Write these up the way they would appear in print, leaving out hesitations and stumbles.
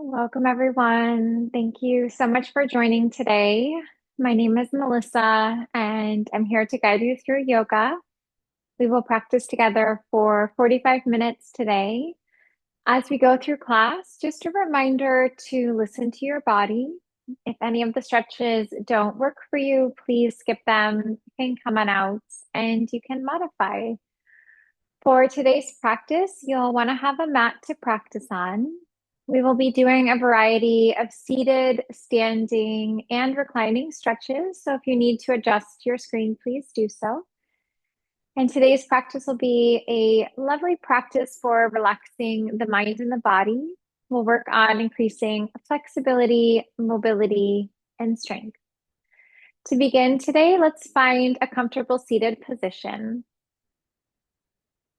Welcome, everyone. Thank you so much for joining today. My name is Melissa, and I'm here to guide you through yoga. We will practice together for 45 minutes today. As we go through class, just a reminder to listen to your body. If any of the stretches don't work for you, please skip them. You can come on out and you can modify. For today's practice, you'll want to have a mat to practice on. We will be doing a variety of seated, standing, and reclining stretches. So if you need to adjust your screen, please do so. And today's practice will be a lovely practice for relaxing the mind and the body. We'll work on increasing flexibility, mobility, and strength. To begin today, let's find a comfortable seated position.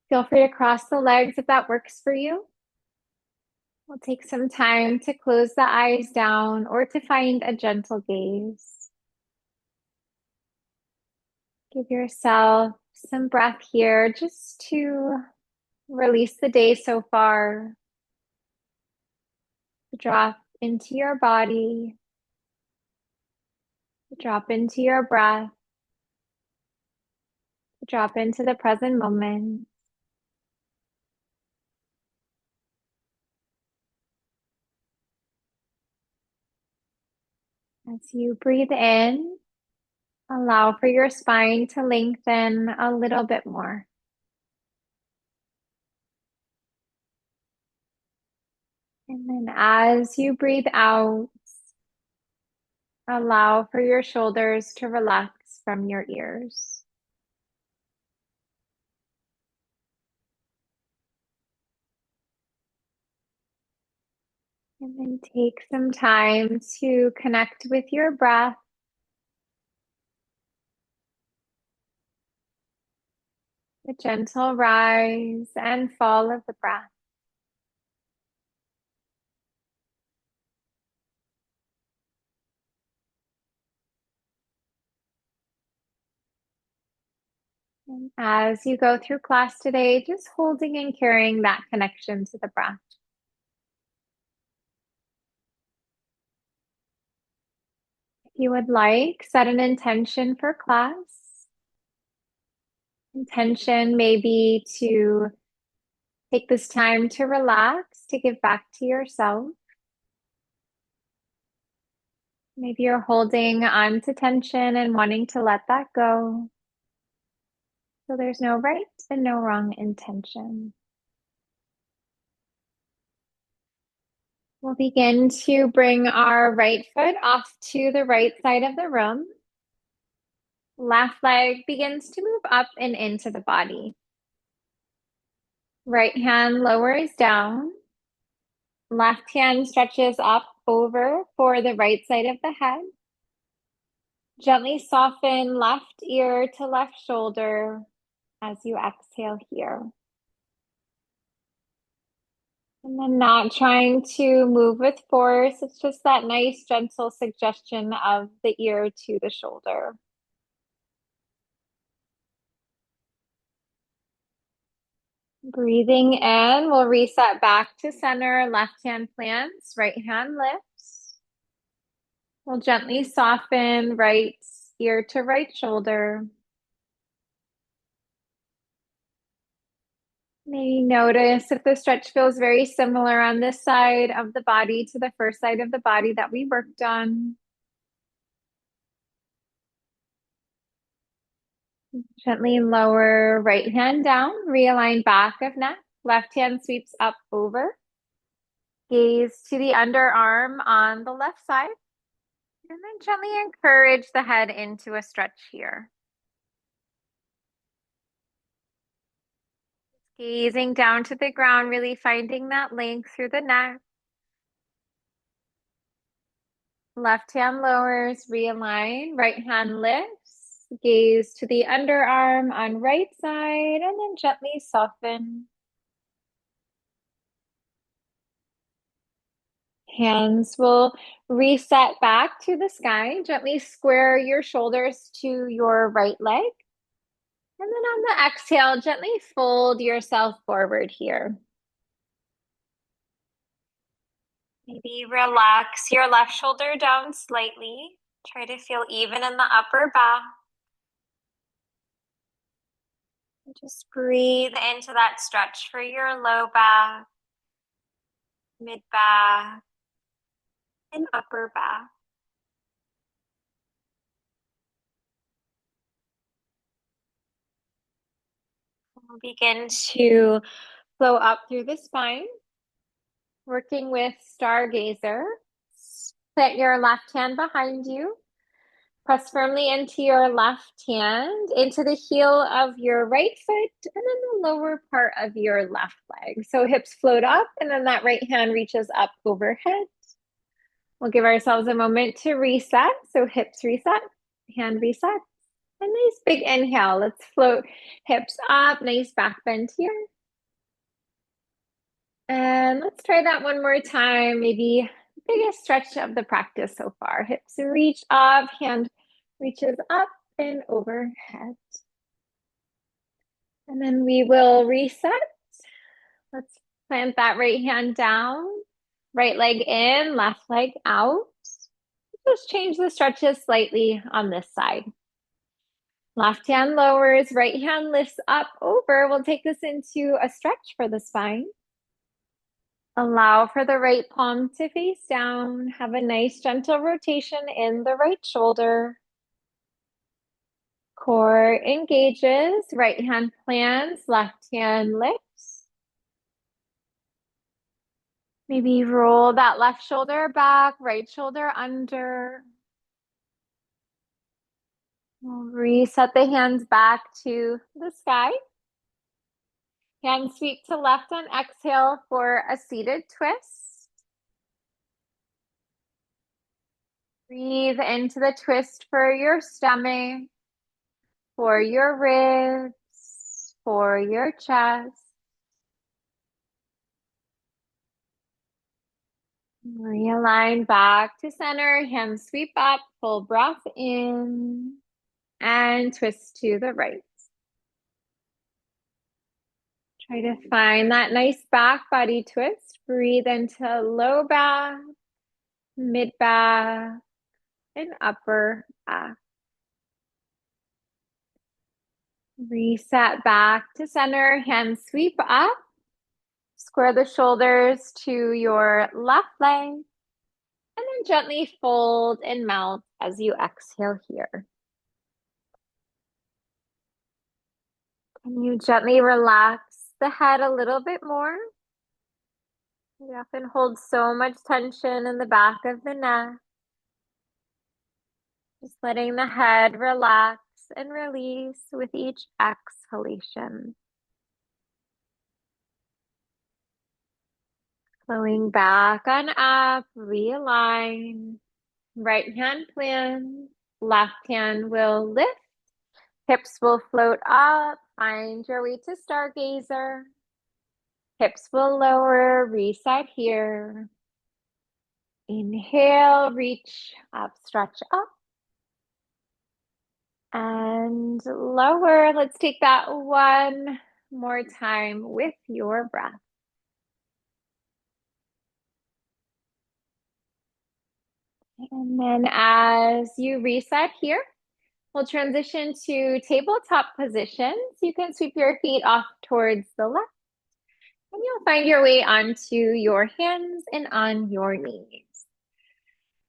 Feel free to cross the legs if that works for you. We'll take some time to close the eyes down or to find a gentle gaze. Give yourself some breath here just to release the day so far. Drop into your body. Drop into your breath. Drop into the present moment. As you breathe in, allow for your spine to lengthen a little bit more. And then as you breathe out, allow for your shoulders to relax from your ears. And then take some time to connect with your breath. The gentle rise and fall of the breath. And as you go through class today, just holding and carrying that connection to the breath. If you would like, set an intention for class. Intention may be to take this time to relax, to give back to yourself. Maybe you're holding on to tension and wanting to let that go. So there's no right and no wrong intention. We'll begin to bring our right foot off to the right side of the room. Left leg begins to move up and into the body. Right hand lowers down. Left hand stretches up over for the right side of the head. Gently soften left ear to left shoulder as you exhale here. And then not trying to move with force. It's just that nice, gentle suggestion of the ear to the shoulder. Breathing in, we'll reset back to center. Left hand plants, right hand lifts. We'll gently soften right ear to right shoulder. Maybe notice if the stretch feels very similar on this side of the body to the first side of the body that we worked on. Gently lower right hand down, realign back of neck, left hand sweeps up over. Gaze to the underarm on the left side, and then gently encourage the head into a stretch here. Gazing down to the ground, really finding that length through the neck. Left hand lowers, realign, right hand lifts. Gaze to the underarm on right side, and then gently soften. Hands will reset back to the sky. Gently square your shoulders to your right leg. And then on the exhale, gently fold yourself forward here. Maybe relax your left shoulder down slightly. Try to feel even in the upper back. Just breathe into that stretch for your low back, mid back, and upper back. We'll begin to flow up through the spine, working with Stargazer. Put your left hand behind you. Press firmly into your left hand, into the heel of your right foot, and then the lower part of your left leg. So hips float up, and then that right hand reaches up overhead. We'll give ourselves a moment to reset. So hips reset, hand reset. A nice big inhale. Let's float hips up, nice back bend here. And let's try that one more time. Maybe biggest stretch of the practice so far. Hips reach up, hand reaches up and overhead. And then we will reset. Let's plant that right hand down, right leg in, left leg out. Just change the stretches slightly on this side. Left hand lowers, right hand lifts up over. We'll take this into a stretch for the spine. Allow for the right palm to face down. Have a nice gentle rotation in the right shoulder. Core engages, right hand plants, left hand lifts. Maybe roll that left shoulder back, right shoulder under. We'll reset the hands back to the sky. Hands sweep to left on exhale for a seated twist. Breathe into the twist for your stomach, for your ribs, for your chest. Realign back to center, hands sweep up, full breath in, and twist to the right. Try to find that nice back body twist. Breathe into low back, mid back, and upper back. Reset back to center, hands sweep up. Square the shoulders to your left leg, and then gently fold and melt as you exhale here. Can you gently relax the head a little bit more? We often hold so much tension in the back of the neck. Just letting the head relax and release with each exhalation. Flowing back on up, realign. Right hand plants, left hand will lift. Hips will float up, find your way to Stargazer. Hips will lower, reset here. Inhale, reach up, stretch up. And lower. Let's take that one more time with your breath. And then as you reset here, we'll transition to tabletop positions. You can sweep your feet off towards the left, and you'll find your way onto your hands and on your knees.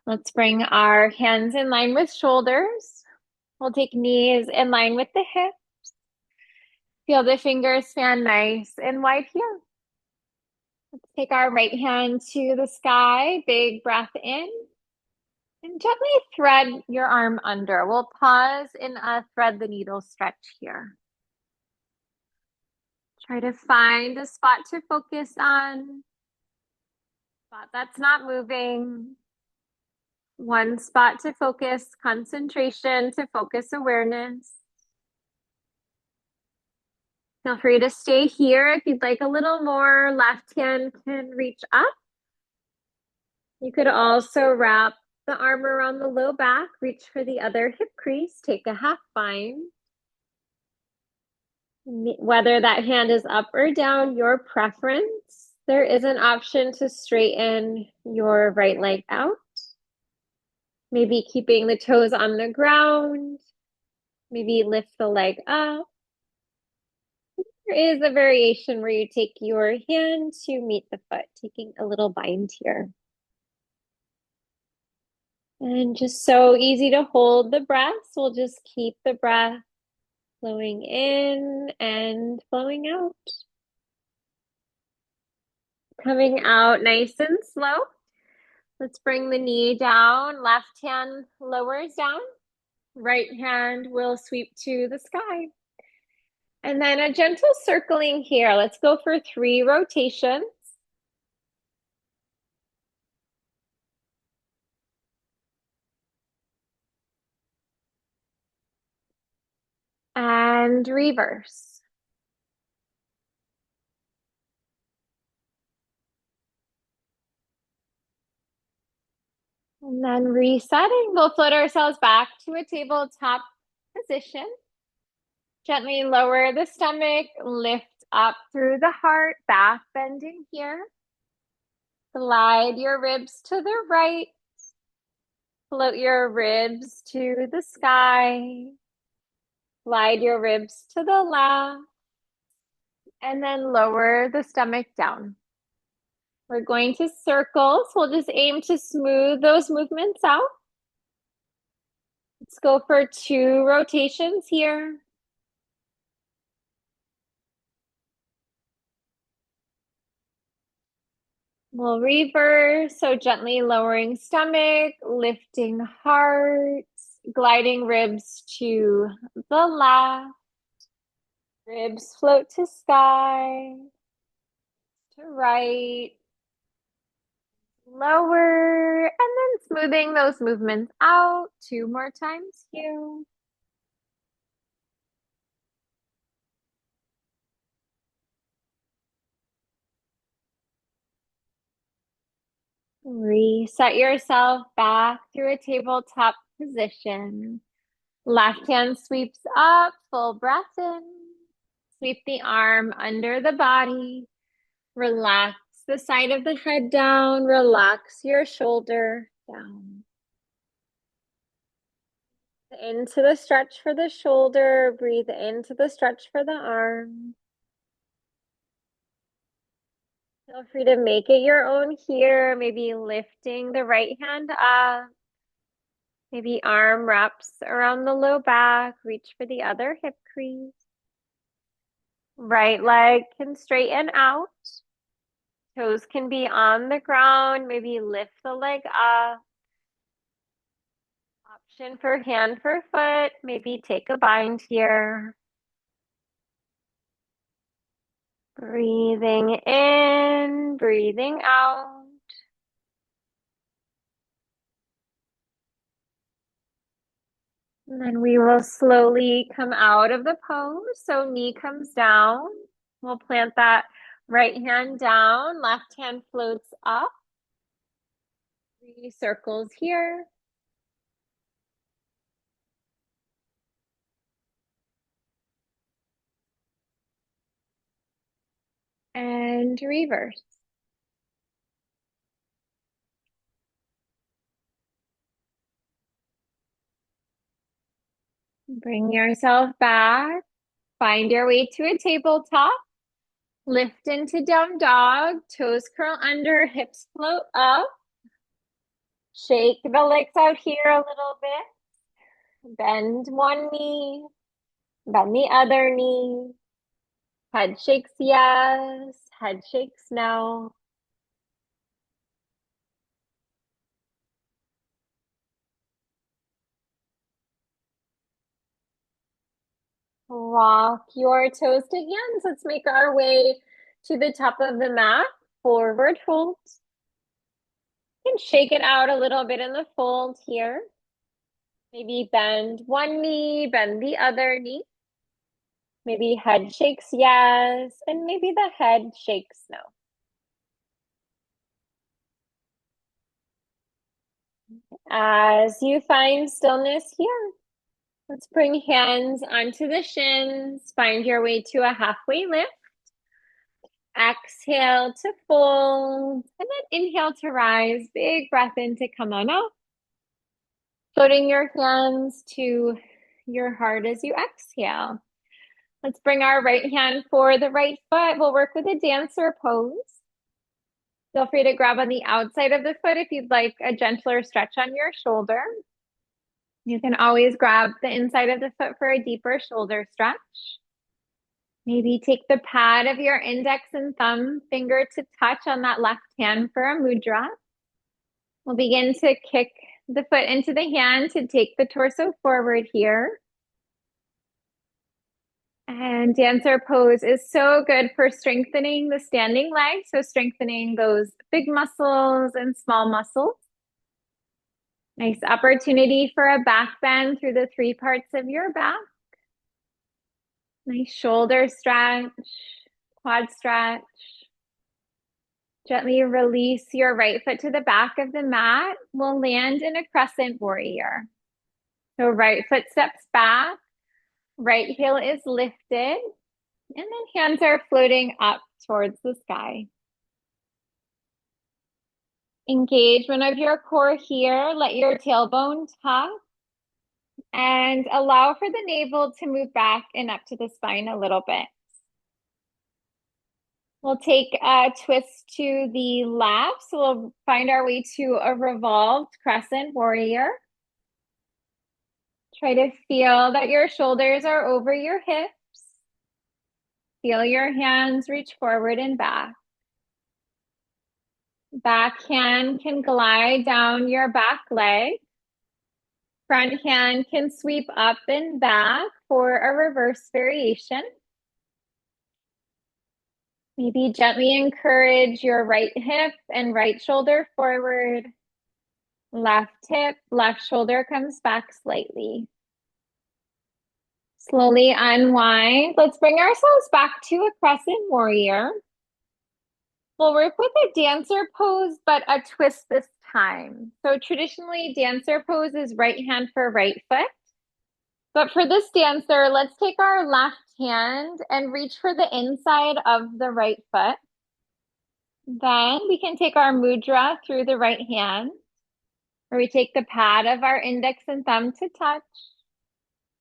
Let's bring our hands in line with shoulders. We'll take knees in line with the hips. Feel the fingers fan nice and wide here. Let's take our right hand to the sky, big breath in. And gently thread your arm under. We'll pause in a thread the needle stretch here. Try to find a spot to focus on. Spot that's not moving. One spot to focus, concentration, to focus awareness. Feel free to stay here. If you'd like a little more, left hand can reach up. You could also wrap the arm around the low back, reach for the other hip crease, take a half bind. Whether that hand is up or down, your preference. There is an option to straighten your right leg out, maybe keeping the toes on the ground, maybe lift the leg up. There is a variation where you take your hand to meet the foot, taking a little bind here. And just so easy to hold the breath. So we'll just keep the breath flowing in and flowing out. Coming out nice and slow. Let's bring the knee down. Left hand lowers down. Right hand will sweep to the sky. And then a gentle circling here. Let's go for 3 rotations. And reverse. And then resetting, we'll float ourselves back to a tabletop position. Gently lower the stomach, lift up through the heart, back bending here. Glide your ribs to the right. Float your ribs to the sky. Glide your ribs to the left. And then lower the stomach down. We're going to circle, so we'll just aim to smooth those movements out. Let's go for 2 rotations here. We'll reverse, so gently lowering stomach, lifting heart, gliding ribs to the left. Ribs float to sky, to right, lower, and then smoothing those movements out. 2 more times here. Reset yourself back through a tabletop position. Left hand sweeps up, full breath in. Sweep the arm under the body. Relax the side of the head down. Relax your shoulder down. Into the stretch for the shoulder. Breathe into the stretch for the arm. Feel free to make it your own here. Maybe lifting the right hand up. Maybe arm wraps around the low back. Reach for the other hip crease. Right leg can straighten out. Toes can be on the ground. Maybe lift the leg up. Option for hand for foot. Maybe take a bind here. Breathing in, breathing out. And then we will slowly come out of the pose. So knee comes down. We'll plant that right hand down. Left hand floats up. 3 circles here. And reverse. Bring yourself back. Find your way to a tabletop. Lift into down dog. Toes curl under, hips float up. Shake the legs out here a little bit. Bend one knee. Bend the other knee. Head shakes yes. Head shakes no. Walk your toes to hands. Let's make our way to the top of the mat. Forward fold. You can shake it out a little bit in the fold here. Maybe bend one knee, bend the other knee. Maybe head shakes yes, and maybe the head shakes no. As you find stillness here, let's bring hands onto the shins. Find your way to a halfway lift. Exhale to fold, and then inhale to rise. Big breath in to come on up. Floating your hands to your heart as you exhale. Let's bring our right hand for the right foot. We'll work with a dancer pose. Feel free to grab on the outside of the foot if you'd like a gentler stretch on your shoulder. You can always grab the inside of the foot for a deeper shoulder stretch. Maybe take the pad of your index and thumb finger to touch on that left hand for a mudra. We'll begin to kick the foot into the hand to take the torso forward here. And dancer pose is so good for strengthening the standing leg, so strengthening those big muscles and small muscles. Nice opportunity for a back bend through the three parts of your back. Nice shoulder stretch, quad stretch. Gently release your right foot to the back of the mat. We'll land in a crescent warrior. So right foot steps back, right heel is lifted, and then hands are floating up towards the sky. Engagement of your core here. Let your tailbone tuck and allow for the navel to move back and up to the spine a little bit. We'll take a twist to the left. So we'll find our way to a revolved crescent warrior. Try to feel that your shoulders are over your hips. Feel your hands reach forward and back. Back hand can glide down your back leg. Front hand can sweep up and back for a reverse variation. Maybe gently encourage your right hip and right shoulder forward. Left hip, left shoulder comes back slightly. Slowly unwind. Let's bring ourselves back to a crescent warrior. We'll work with a dancer pose, but a twist this time. So traditionally, dancer pose is right hand for right foot. But for this dancer, let's take our left hand and reach for the inside of the right foot. Then we can take our mudra through the right hand, where we take the pad of our index and thumb to touch.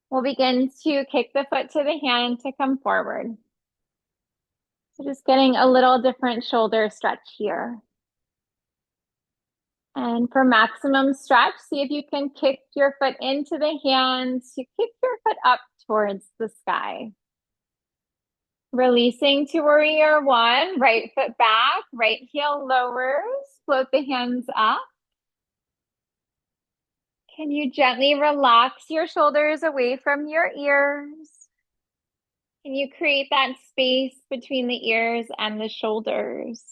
We'll begin to kick the foot to the hand to come forward. So just getting a little different shoulder stretch here. And for maximum stretch, see if you can kick your foot into the hand to kick your foot up towards the sky. Releasing to warrior one, right foot back, right heel lowers, float the hands up. Can you gently relax your shoulders away from your ears? Can you create that space between the ears and the shoulders?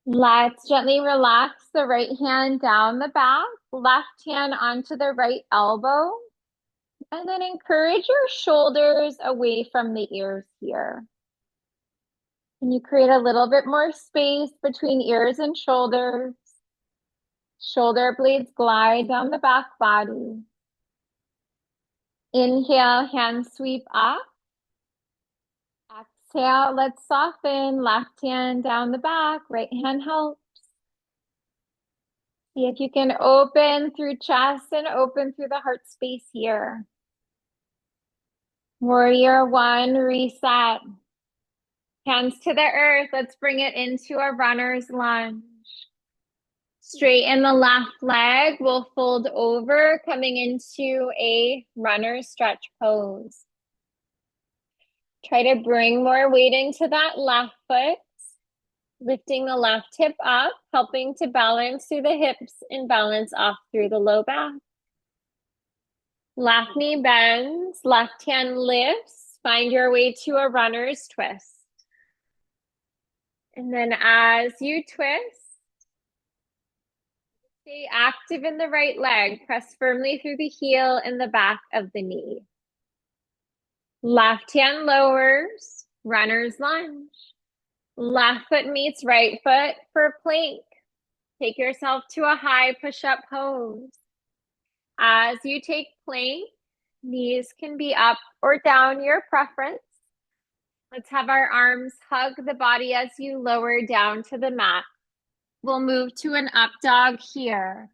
Let's gently relax the right hand down the back, left hand onto the right elbow, and then encourage your shoulders away from the ears here. Can you create a little bit more space between ears and shoulders? Shoulder blades glide down the back body. Inhale, hands sweep up. Exhale, let's soften. Left hand down the back, right hand helps. See if you can open through chest and open through the heart space here. Warrior one, reset. Hands to the earth. Let's bring it into a runner's lunge. Straighten the left leg. We'll fold over, coming into a runner stretch pose. Try to bring more weight into that left foot, lifting the left hip up, helping to balance through the hips and balance off through the low back. Left knee bends, left hand lifts. Find your way to a runner's twist. And then as you twist, stay active in the right leg. Press firmly through the heel and the back of the knee. Left hand lowers, runner's lunge. Left foot meets right foot for plank. Take yourself to a high push-up pose. As you take plank, knees can be up or down, your preference. Let's have our arms hug the body as you lower down to the mat. We'll move to an up dog here.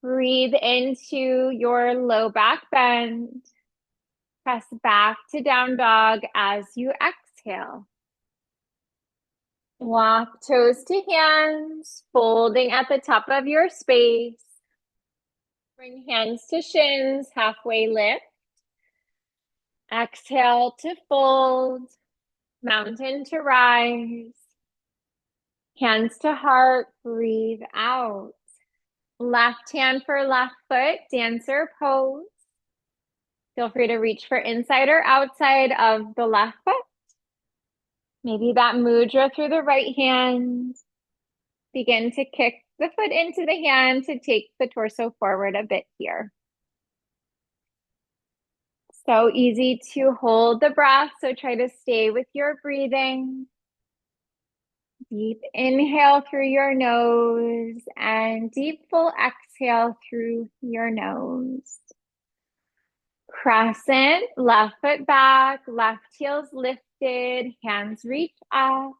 Breathe into your low back bend. Press back to down dog as you exhale. Walk toes to hands, folding at the top of your space. Bring hands to shins, halfway lift. Exhale to fold, mountain to rise. Hands to heart, breathe out. Left hand for left foot, dancer pose. Feel free to reach for inside or outside of the left foot. Maybe that mudra through the right hand. Begin to kick the foot into the hand to take the torso forward a bit here. So easy to hold the breath, so try to stay with your breathing. Deep inhale through your nose and deep full exhale through your nose. Crescent, left foot back, left heel's lifted, hands reach up.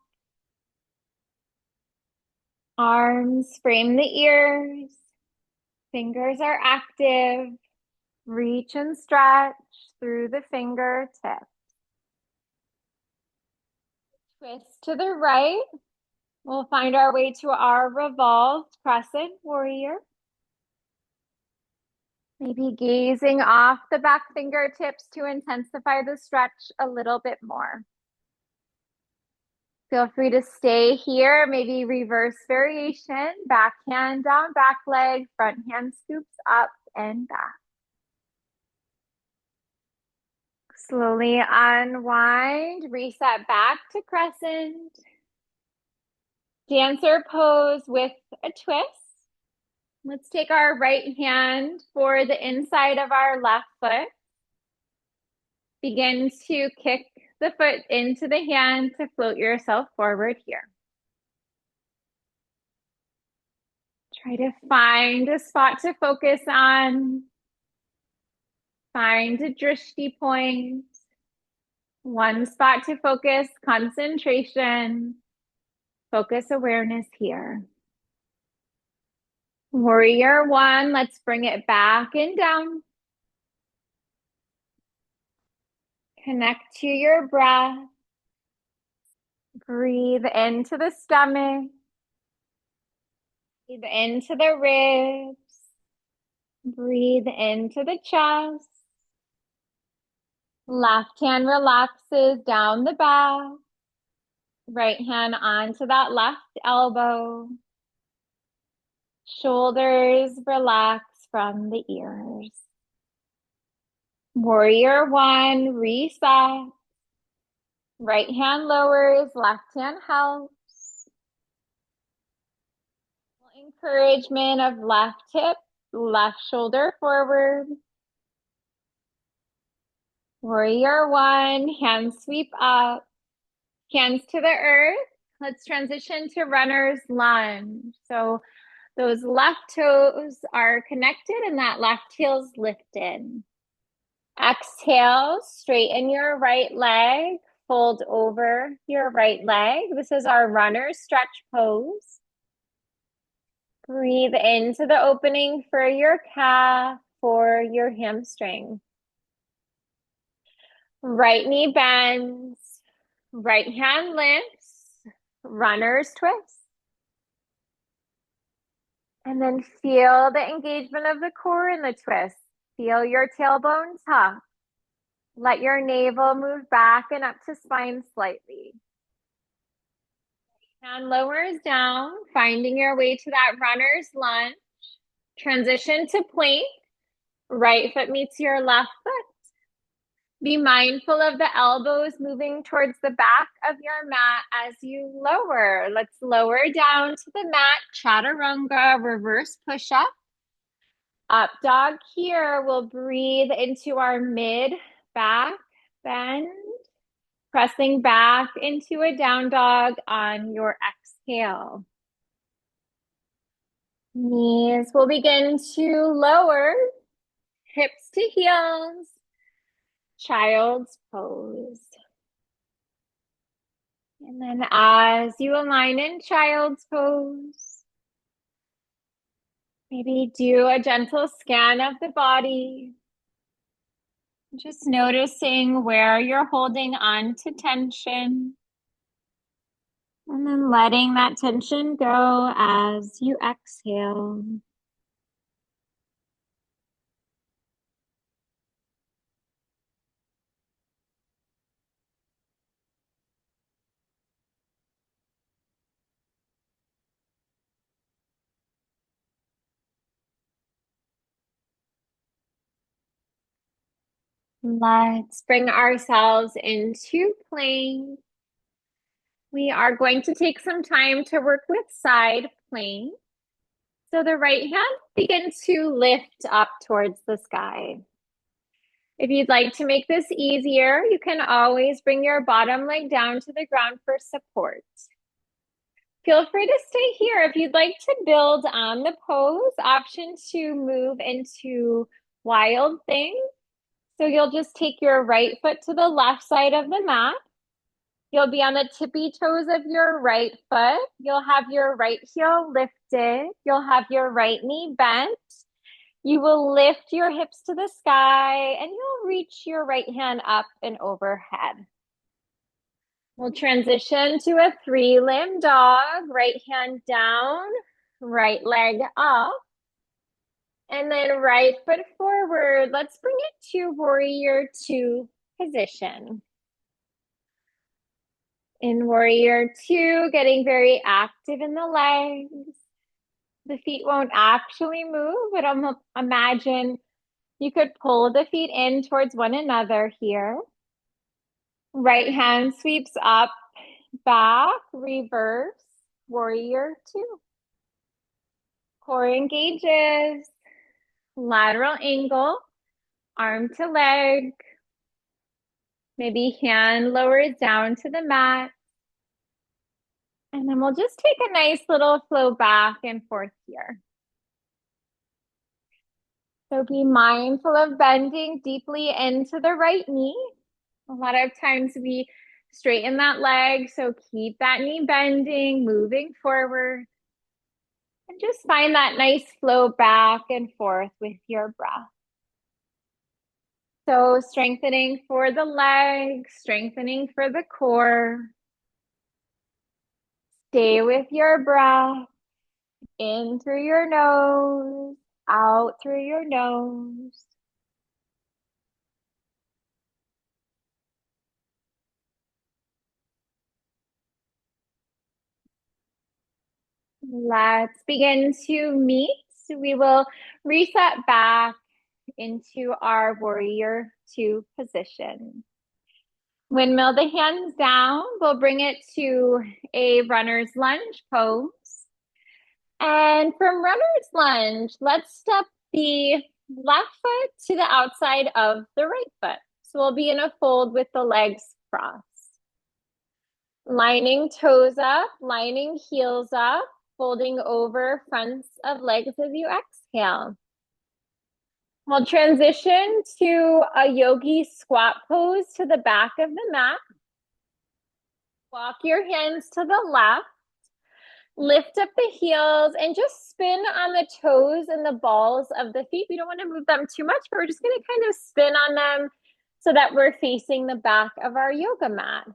Arms frame the ears, fingers are active. Reach and stretch through the fingertips. Twist to the right. We'll find our way to our revolved crescent warrior. Maybe gazing off the back fingertips to intensify the stretch a little bit more. Feel free to stay here, maybe reverse variation, back hand down, back leg, front hand scoops up and back. Slowly unwind, reset back to crescent. Dancer pose with a twist. Let's take our right hand for the inside of our left foot. Begin to kick the foot into the hand to float yourself forward here. Try to find a spot to focus on. Find a drishti point. One spot to focus, concentration. Focus awareness here. Warrior one, let's bring it back and down. Connect to your breath. Breathe into the stomach. Breathe into the ribs. Breathe into the chest. Left hand relaxes down the back. Right hand onto that left elbow. Shoulders relax from the ears. Warrior one, reset. Right hand lowers, left hand helps. Encouragement of left hip, left shoulder forward. Warrior one, hands sweep up. Hands to the earth. Let's transition to runner's lunge. So those left toes are connected and that left heel's lifted. Exhale, straighten your right leg, fold over your right leg. This is our runner stretch pose. Breathe into the opening for your calf, for your hamstring. Right knee bends, right hand lifts, runner's twist. And then feel the engagement of the core in the twist. Feel your tailbone tuck. Let your navel move back and up to spine slightly. Hand lowers down, finding your way to that runner's lunge. Transition to plank. Right foot meets your left foot. Be mindful of the elbows moving towards the back of your mat as you lower. Let's lower down to the mat, chaturanga, reverse push-up. Up dog here, we'll breathe into our mid back bend, pressing back into a down dog on your exhale. Knees will begin to lower, hips to heels, child's pose. And then as you align in child's pose, maybe do a gentle scan of the body. Just noticing where you're holding on to tension. And then letting that tension go as you exhale. Let's bring ourselves into plank. We are going to take some time to work with side plank. So the right hand begins to lift up towards the sky. If you'd like to make this easier, you can always bring your bottom leg down to the ground for support. Feel free to stay here. If you'd like to build on the pose, option to move into wild thing. So you'll just take your right foot to the left side of the mat. You'll be on the tippy toes of your right foot. You'll have your right heel lifted. You'll have your right knee bent. You will lift your hips to the sky and you'll reach your right hand up and overhead. We'll transition to a 3-limb dog, right hand down, right leg up, and then right foot forward. Let's bring it to warrior 2 position. In warrior 2, getting very active in the legs. The feet won't actually move, but imagine you could pull the feet in towards one another here. Right hand sweeps up, back, reverse, warrior 2. Core engages, lateral angle, arm to leg. Maybe hand lowers down to the mat. And then we'll just take a nice little flow back and forth here. So be mindful of bending deeply into the right knee. A lot of times we straighten that leg, so keep that knee bending, moving forward. And just find that nice flow back and forth with your breath. So strengthening for the legs, strengthening for the core. Stay with your breath. In through your nose, out through your nose. Let's begin to meet. We will reset back into our warrior 2 position. Windmill the hands down. We'll bring it to a runner's lunge pose. And from runner's lunge, let's step the left foot to the outside of the right foot. So we'll be in a fold with the legs crossed. Lining toes up, lining heels up, folding over fronts of legs as you exhale. We'll transition to a yogi squat pose to the back of the mat. Walk your hands to the left. Lift up the heels and just spin on the toes and the balls of the feet. We don't want to move them too much, but we're just going to kind of spin on them so that we're facing the back of our yoga mat.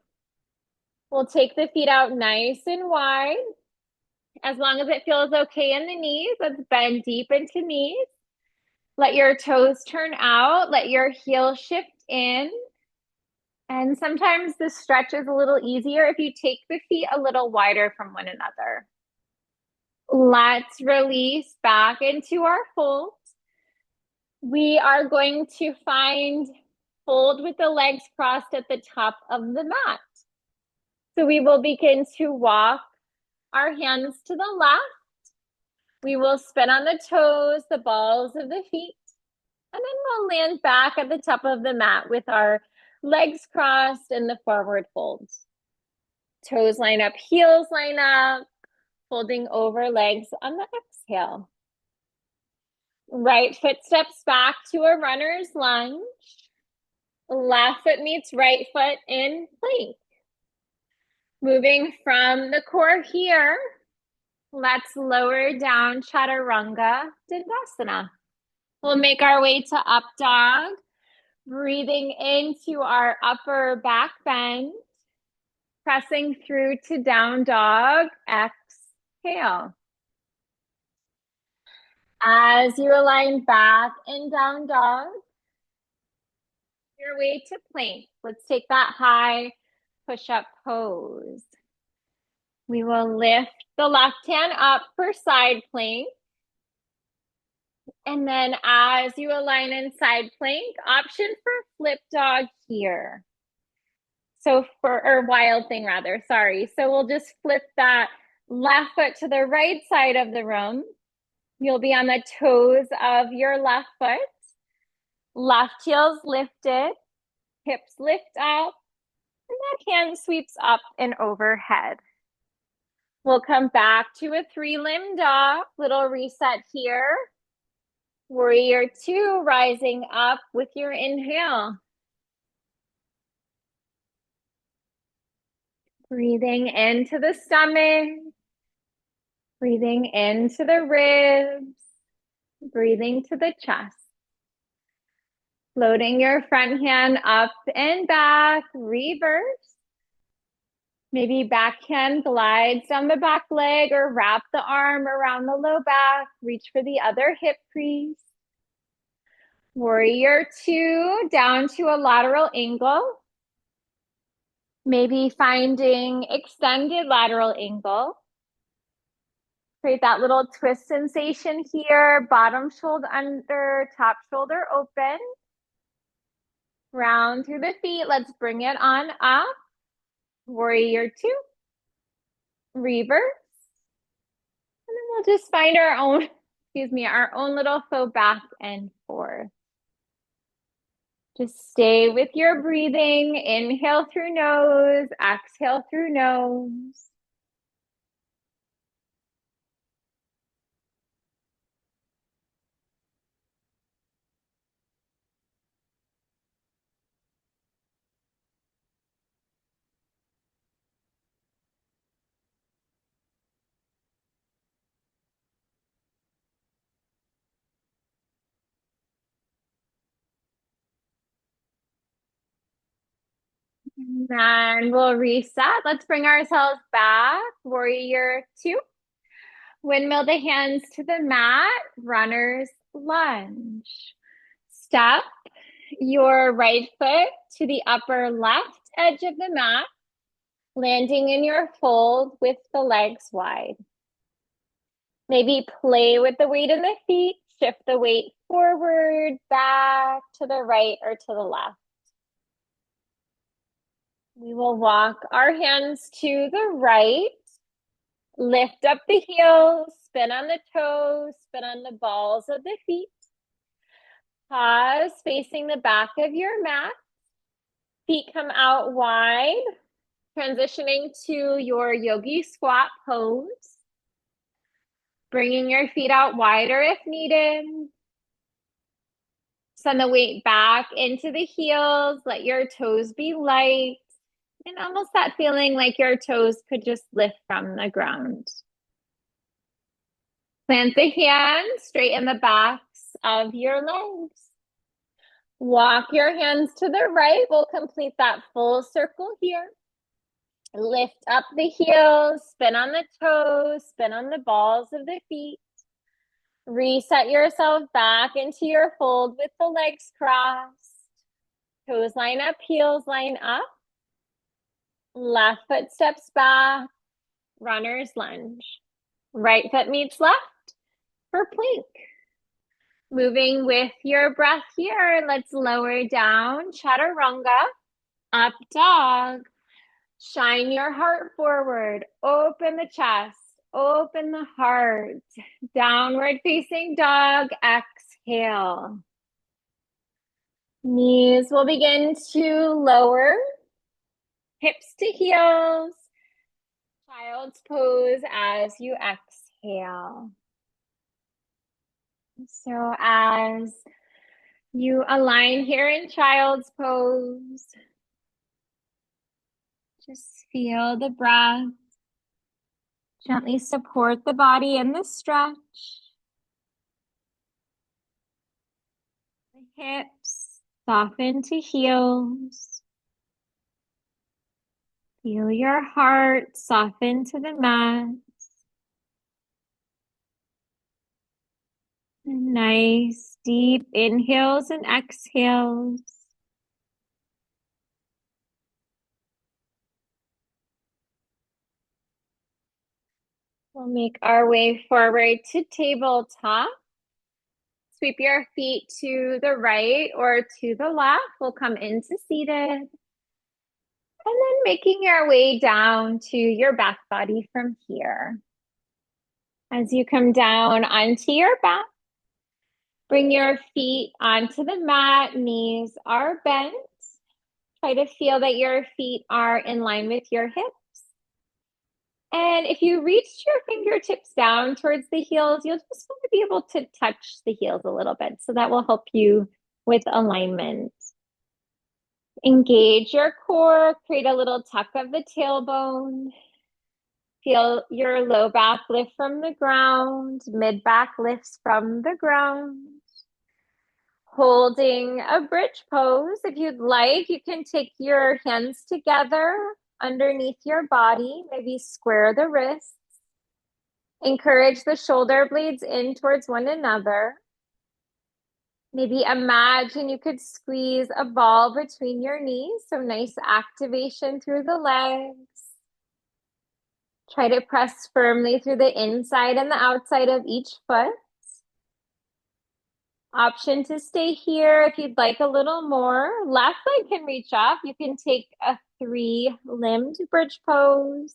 We'll take the feet out nice and wide. As long as it feels okay in the knees, let's bend deep into knees. Let your toes turn out. Let your heel shift in. And sometimes the stretch is a little easier if you take the feet a little wider from one another. Let's release back into our fold. We are going to find fold with the legs crossed at the top of the mat. So we will begin to walk our hands to the left. We will spin on the toes, the balls of the feet, and then we'll land back at the top of the mat with our legs crossed and the forward folds. Toes line up, heels line up, folding over legs on the exhale. Right foot steps back to a runner's lunge. Left foot meets right foot in plank. Moving from the core here, let's lower down Chaturanga Dandasana. We'll make our way to up dog, breathing into our upper back bend, pressing through to down dog, exhale. As you align back and down dog, your way to plank. Let's take that high push-up pose. We will lift the left hand up for side plank. And then as you align in side plank, option for flip dog here. So or wild thing rather, sorry. So we'll just flip that left foot to the right side of the room. You'll be on the toes of your left foot. Left heel's lifted, hips lift up, and that hand sweeps up and overhead. We'll come back to a 3-limb dog, little reset here. Warrior 2, rising up with your inhale. Breathing into the stomach, breathing into the ribs, breathing to the chest. Floating your front hand up and back, reverse. Maybe backhand glides down the back leg or wrap the arm around the low back. Reach for the other hip crease. Warrior 2, down to a lateral angle. Maybe finding extended lateral angle. Create that little twist sensation here. Bottom shoulder under, top shoulder open. Round through the feet. Let's bring it on up. Warrior 2. Reverse. And then we'll just find our own, our own little faux back and forth. Just stay with your breathing. Inhale through nose, exhale through nose. And we'll reset. Let's bring ourselves back. Warrior 2. Windmill the hands to the mat. Runner's lunge. Step your right foot to the upper left edge of the mat, landing in your fold with the legs wide. Maybe play with the weight in the feet. Shift the weight forward, back, to the right or to the left. We will walk our hands to the right. Lift up the heels, spin on the toes, spin on the balls of the feet. Pause, facing the back of your mat. Feet come out wide, transitioning to your yogi squat pose. Bringing your feet out wider if needed. Send the weight back into the heels. Let your toes be light. And almost that feeling like your toes could just lift from the ground. Plant the hands, straighten the backs of your legs. Walk your hands to the right. We'll complete that full circle here. Lift up the heels, spin on the toes, spin on the balls of the feet. Reset yourself back into your fold with the legs crossed. Toes line up, heels line up. Left foot steps back, runner's lunge. Right foot meets left for plank. Moving with your breath here, let's lower down, chaturanga, up dog. Shine your heart forward, open the chest, open the heart. Downward facing dog, exhale. Knees will begin to lower, hips to heels. Child's pose as you exhale. So as you align here in child's pose, Just feel the breath. Gently support the body in the stretch. The hips soften to heels. Feel your heart soften to the mat. Nice deep inhales and exhales. We'll make our way forward to tabletop. Sweep your feet to the right or to the left. We'll come into seated. And then making your way down to your back body from here. As you come down onto your back, bring your feet onto the mat, knees are bent. Try to feel that your feet are in line with your hips. And if you reach your fingertips down towards the heels, you'll just want to be able to touch the heels a little bit. So that will help you with alignment. Engage your core, create a little tuck of the tailbone. Feel your low back lift from the ground, mid back lifts from the ground. Holding a bridge pose. If you'd like, you can take your hands together underneath your body, maybe square the wrists. Encourage the shoulder blades in towards one another. Maybe imagine you could squeeze a ball between your knees, so nice activation through the legs. Try to press firmly through the inside and the outside of each foot. Option to stay here if you'd like a little more. Left leg can reach up. You can take a 3-limbed bridge pose.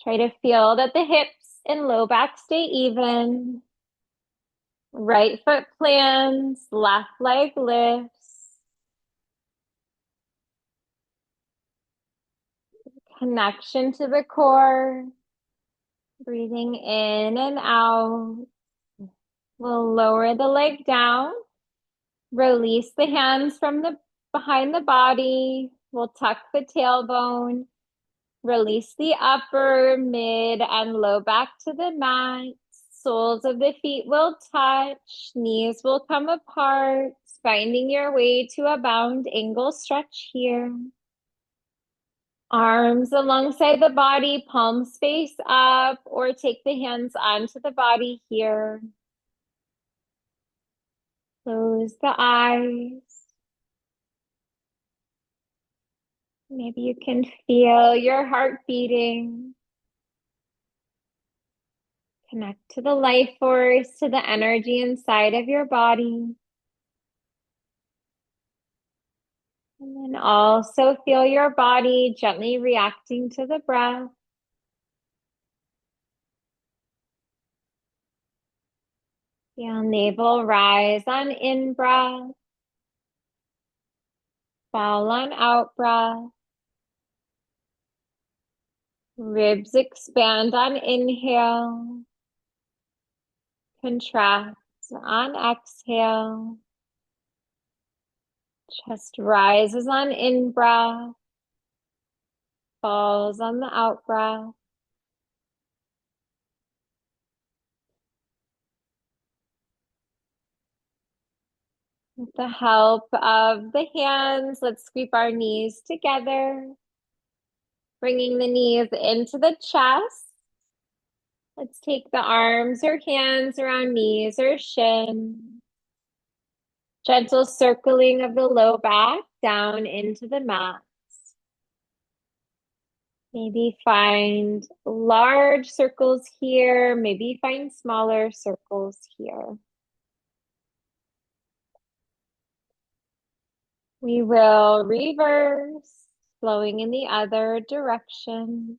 Try to feel that the hips and low back stay even. Right foot plants, left leg lifts. Connection to the core. Breathing in and out. We'll lower the leg down. Release the hands from the behind the body. We'll tuck the tailbone. Release the upper, mid, and low back to the mat. Soles of the feet will touch. Knees will come apart. Finding your way to a bound angle stretch here. Arms alongside the body, palms face up, or take the hands onto the body here. Close the eyes. Maybe you can feel your heart beating. Connect to the life force, to the energy inside of your body. And then also feel your body gently reacting to the breath. Feel navel rise on in-breath. Fall on out-breath. Ribs expand on inhale. Contract on exhale. Chest rises on in-breath. Falls on the out-breath. With the help of the hands, let's sweep our knees together. Bringing the knees into the chest. Let's take the arms or hands around knees or shin. Gentle circling of the low back down into the mat. Maybe find large circles here. Maybe find smaller circles here. We will reverse, flowing in the other direction.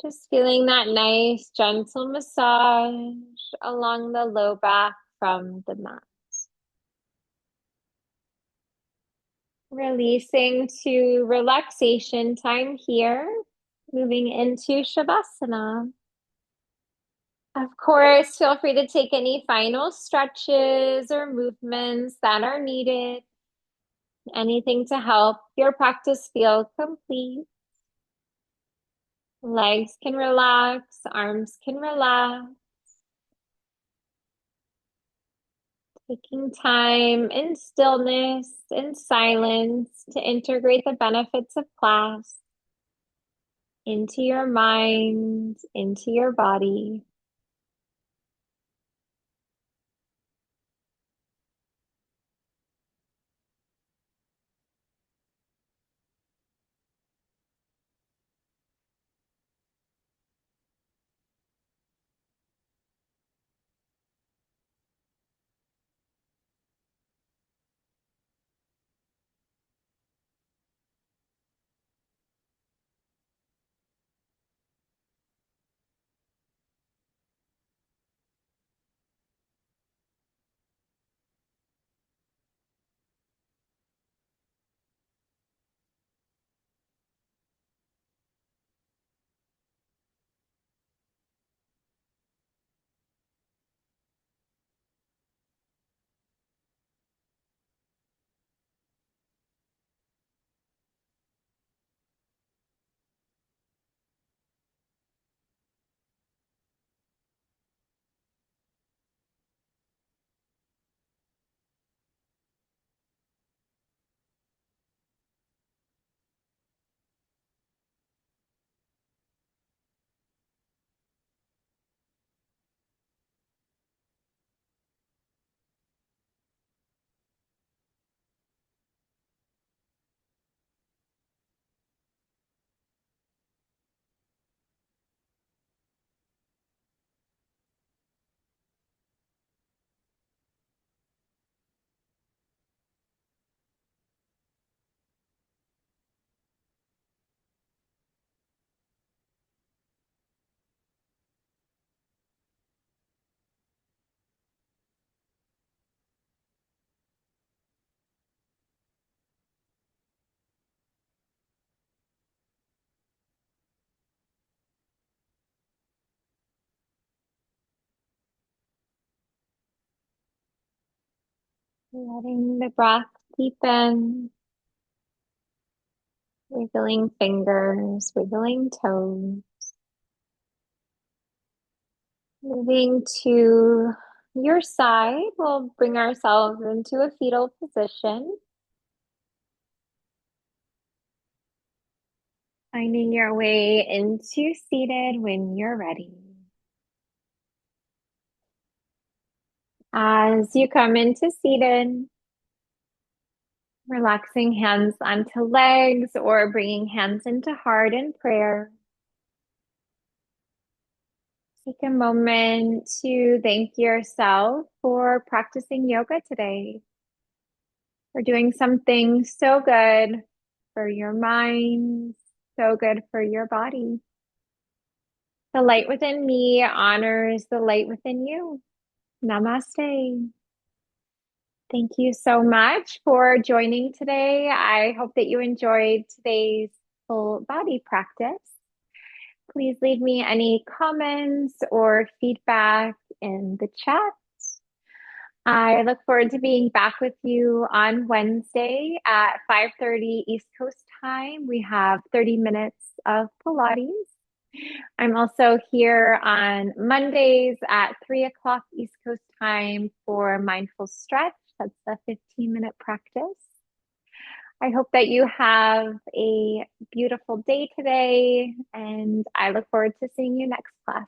Just feeling that nice, gentle massage along the low back from the mat. Releasing to relaxation time here, moving into Shavasana. Of course, feel free to take any final stretches or movements that are needed. Anything to help your practice feel complete. Legs can relax, arms can relax. Taking time in stillness, in silence to integrate the benefits of class into your mind, into your body. Letting the breath deepen, wiggling fingers, wiggling toes, moving to your side. We'll bring ourselves into a fetal position, finding your way into seated when you're ready. As you come into seated, relaxing hands onto legs or bringing hands into heart in prayer. Take a moment to thank yourself for practicing yoga today, for doing something so good for your mind, so good for your body. The light within me honors the light within you. Namaste. Thank you so much for joining today. I hope that you enjoyed today's full body practice. Please leave me any comments or feedback in the chat. I look forward to being back with you on Wednesday at 5:30 East Coast time. We have 30 minutes of Pilates. I'm also here on Mondays at 3 o'clock East Coast time for mindful stretch. That's a 15-minute practice. I hope that you have a beautiful day today, and I look forward to seeing you next class.